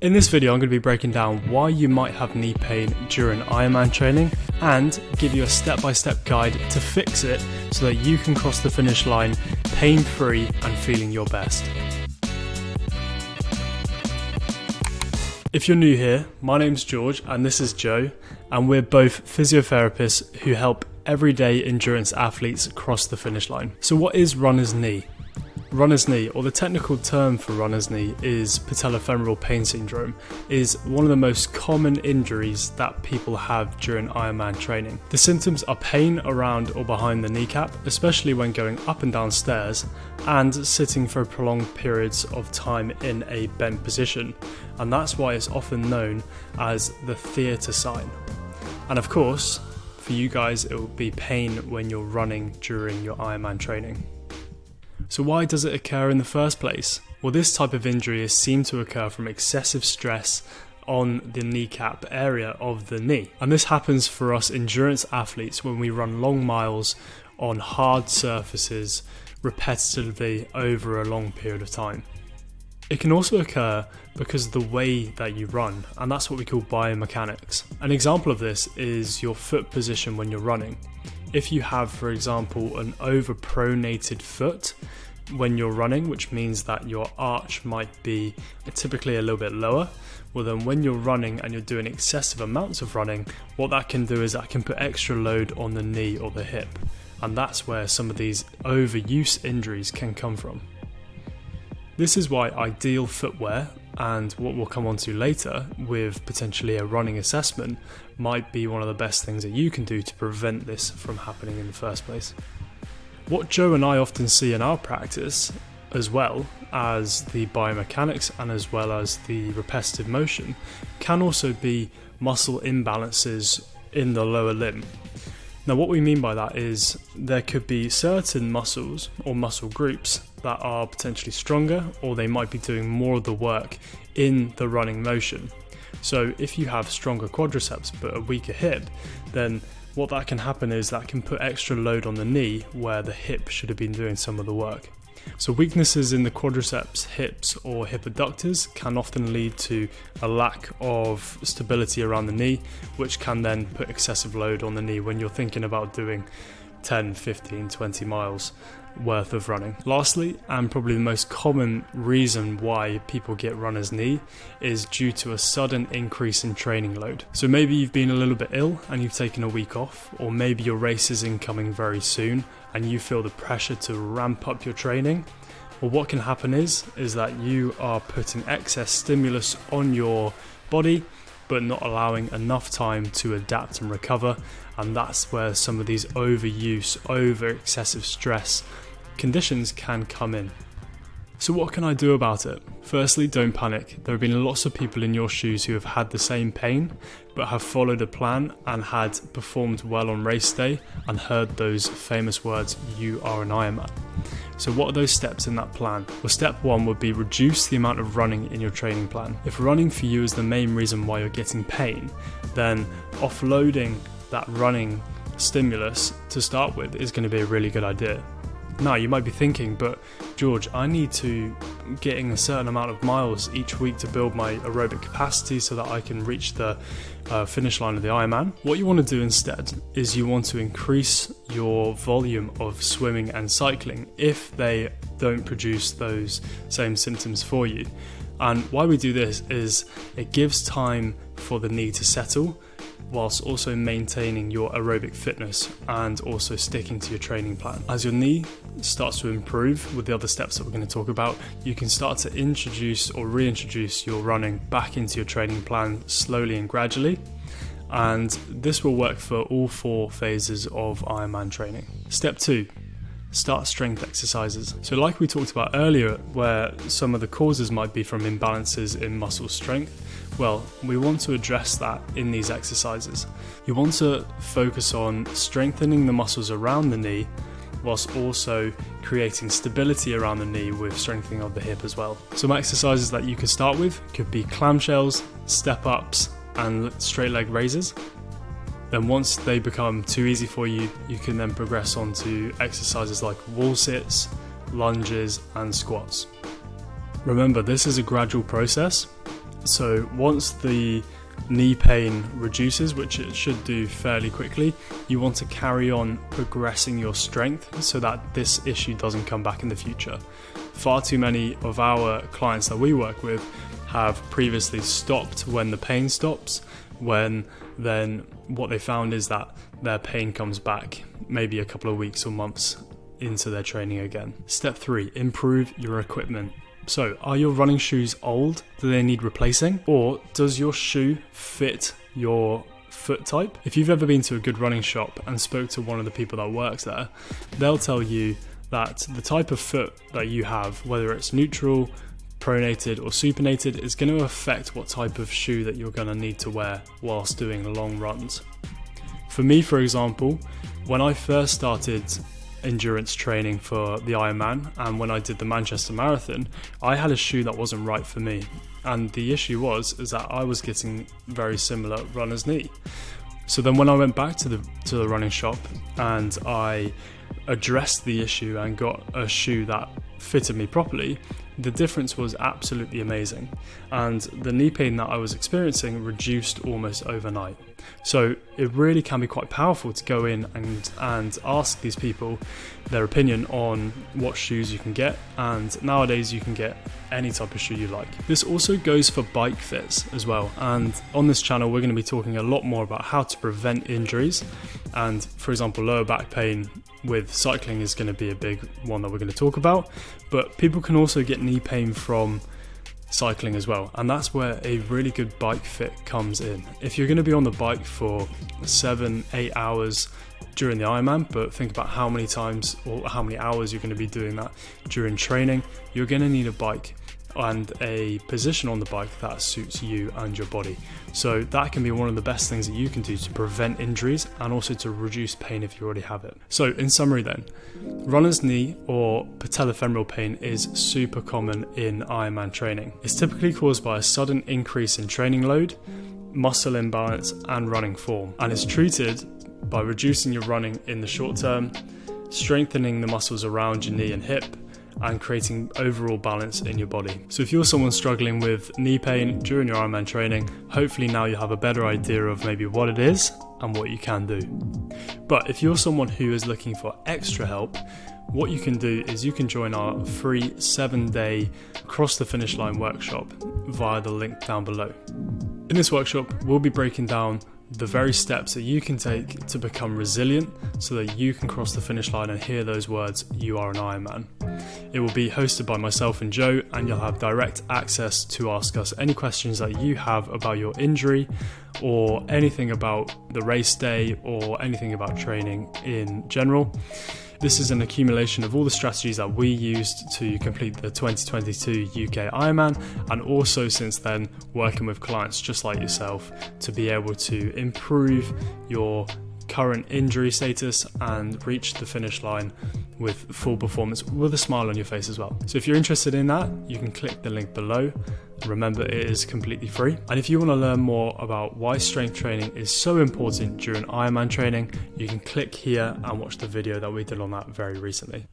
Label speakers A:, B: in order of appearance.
A: In this video, I'm going to be breaking down why you might have knee pain during Ironman training and give you a step-by-step guide to fix it so that you can cross the finish line pain-free and feeling your best. If you're new here, my name's George and this is Joe, and we're both physiotherapists who help everyday endurance athletes cross the finish line. So what is runner's knee? Runner's knee, or the technical term for runner's knee, is patellofemoral pain syndrome, is one of the most common injuries that people have during Ironman training. The symptoms are pain around or behind the kneecap, especially when going up and down stairs and sitting for prolonged periods of time in a bent position, and that's why it's often known as the theatre sign. And of course, for you guys, it will be pain when you're running during your Ironman training. So why does it occur in the first place? Well, this type of injury is seen to occur from excessive stress on the kneecap area of the knee. And this happens for us endurance athletes when we run long miles on hard surfaces repetitively over a long period of time. It can also occur because of the way that you run, and that's what we call biomechanics. An example of this is your foot position when you're running. If you have, for example, an overpronated foot when you're running, which means that your arch might be typically a little bit lower, well then when you're running and you're doing excessive amounts of running, what that can do is that can put extra load on the knee or the hip, and that's where some of these overuse injuries can come from. This is why ideal footwear, and what we'll come on to later with potentially a running assessment, might be one of the best things that you can do to prevent this from happening in the first place. What Joe and I often see in our practice, as well as the biomechanics and as well as the repetitive motion, can also be muscle imbalances in the lower limb. Now what we mean by that is there could be certain muscles or muscle groups that are potentially stronger, or they might be doing more of the work in the running motion. So if you have stronger quadriceps but a weaker hip, then what that can happen is that can put extra load on the knee where the hip should have been doing some of the work. So weaknesses in the quadriceps, hips or hip adductors can often lead to a lack of stability around the knee, which can then put excessive load on the knee when you're thinking about doing 10, 15, 20 miles worth of running. Lastly, and probably the most common reason why people get runner's knee, is due to a sudden increase in training load. So maybe you've been a little bit ill and you've taken a week off, or maybe your race is incoming very soon and you feel the pressure to ramp up your training. Well, what can happen is that you are putting excess stimulus on your body but not allowing enough time to adapt and recover, and that's where some of these overuse, over excessive stress conditions can come in. So what can I do about it? Firstly, don't panic. There have been lots of people in your shoes who have had the same pain but have followed a plan and had performed well on race day and heard those famous words, "You are an Ironman." So what are those steps in that plan? Well, step one would be reduce the amount of running in your training plan. If running for you is the main reason why you're getting pain, then offloading that running stimulus to start with is going to be a really good idea. Now you might be thinking, but George, I need to get in a certain amount of miles each week to build my aerobic capacity so that I can reach the finish line of the Ironman. What you want to do instead is you want to increase your volume of swimming and cycling if they don't produce those same symptoms for you. And why we do this is it gives time for the knee to settle, whilst also maintaining your aerobic fitness and also sticking to your training plan. As your knee starts to improve with the other steps that we're going to talk about, you can start to introduce or reintroduce your running back into your training plan slowly and gradually, and this will work for all 4 phases of Ironman training. Step 2. Start strength exercises. So like we talked about earlier, where some of the causes might be from imbalances in muscle strength, well, we want to address that in these exercises. You want to focus on strengthening the muscles around the knee, whilst also creating stability around the knee with strengthening of the hip as well. Some exercises that you could start with could be clamshells, step-ups, and straight leg raises. Then once they become too easy for you, you can then progress on to exercises like wall sits, lunges, and squats. Remember, this is a gradual process, So once the knee pain reduces, which it should do fairly quickly, you want to carry on progressing your strength so that this issue doesn't come back in the future. Far too many of our clients that we work with have previously stopped when the pain stops, when then what they found is that their pain comes back maybe a couple of weeks or months into their training again. Step 3, improve your equipment. So, are your running shoes old? Do they need replacing? Or does your shoe fit your foot type? If you've ever been to a good running shop and spoke to one of the people that works there, they'll tell you that the type of foot that you have, whether it's neutral, pronated or supinated, is going to affect what type of shoe that you're going to need to wear whilst doing long runs. For me, for example, when I first started endurance training for the Ironman and when I did the Manchester Marathon, I had a shoe that wasn't right for me, and the issue is that I was getting very similar runner's knee. So then when I went back to the running shop and I addressed the issue and got a shoe that fitted me properly, the difference was absolutely amazing, and the knee pain that I was experiencing reduced almost overnight. So it really can be quite powerful to go in and ask these people their opinion on what shoes you can get, and nowadays you can get any type of shoe you like. This also goes for bike fits as well, and on this channel we're going to be talking a lot more about how to prevent injuries, and for example lower back pain with cycling is going to be a big one that we're going to talk about, but people can also get knee pain from cycling as well, and that's where a really good bike fit comes in. If you're going to be on the bike for 7-8 hours during the Ironman, but think about how many times or how many hours you're going to be doing that during training, you're going to need a bike and a position on the bike that suits you and your body. So that can be one of the best things that you can do to prevent injuries and also to reduce pain if you already have it. So in summary then, runner's knee or patellofemoral pain is super common in Ironman training. It's typically caused by a sudden increase in training load, muscle imbalance and running form, and is treated by reducing your running in the short term, strengthening the muscles around your knee and hip, and creating overall balance in your body. So if you're someone struggling with knee pain during your Ironman training, hopefully now you have a better idea of maybe what it is and what you can do. But if you're someone who is looking for extra help, what you can do is you can join our free 7-day Cross the Finish Line workshop via the link down below. In this workshop, we'll be breaking down the very steps that you can take to become resilient so that you can cross the finish line and hear those words, "You are an Ironman." It will be hosted by myself and Joe, and you'll have direct access to ask us any questions that you have about your injury or anything about the race day or anything about training in general. This is an accumulation of all the strategies that we used to complete the 2022 UK Ironman, and also since then working with clients just like yourself to be able to improve your current injury status and reach the finish line with full performance with a smile on your face as well. So if you're interested in that, you can click the link below. Remember, it is completely free. And if you want to learn more about why strength training is so important during Ironman training, you can click here and watch the video that we did on that very recently.